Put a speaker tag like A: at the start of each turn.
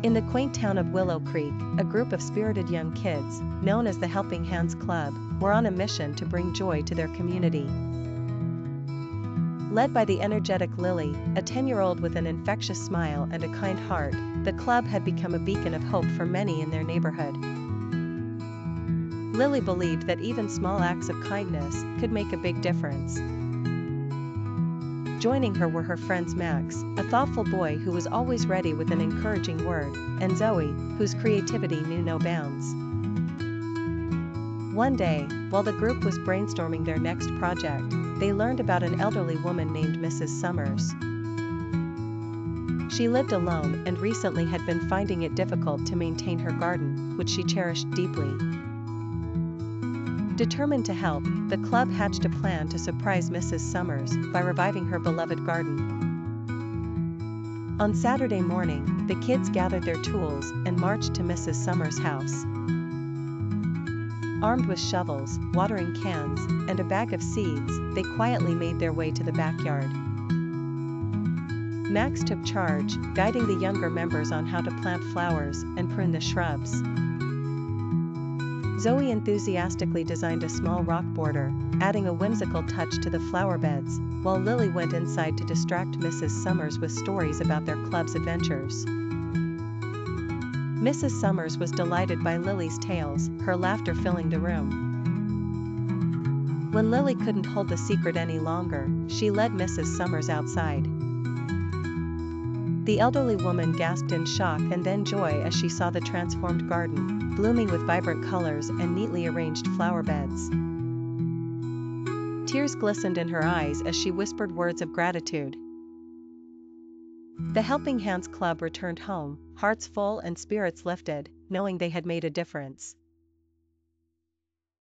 A: In the quaint town of Willow Creek, a group of spirited young kids, known as the Helping Hands Club, were on a mission to bring joy to their community. Led by the energetic Lily, a 10-year-old with an infectious smile and a kind heart, the club had become a beacon of hope for many in their neighborhood. Lily believed that even small acts of kindness could make a big difference. Joining her were her friends Max, a thoughtful boy who was always ready with an encouraging word, and Zoe, whose creativity knew no bounds. One day, while the group was brainstorming their next project, they learned about an elderly woman named Mrs. Summers. She lived alone and recently had been finding it difficult to maintain her garden, which she cherished deeply. Determined to help, the club hatched a plan to surprise Mrs. Summers by reviving her beloved garden. On Saturday morning, the kids gathered their tools and marched to Mrs. Summers' house. Armed with shovels, watering cans, and a bag of seeds, they quietly made their way to the backyard. Max took charge, guiding the younger members on how to plant flowers and prune the shrubs. Zoe enthusiastically designed a small rock border, adding a whimsical touch to the flower beds, while Lily went inside to distract Mrs. Summers with stories about their club's adventures. Mrs. Summers was delighted by Lily's tales, her laughter filling the room. When Lily couldn't hold the secret any longer, she led Mrs. Summers outside. The elderly woman gasped in shock and then joy as she saw the transformed garden, blooming with vibrant colors and neatly arranged flower beds. Tears glistened in her eyes as she whispered words of gratitude. The Helping Hands Club returned home, hearts full and spirits lifted, knowing they had made a difference.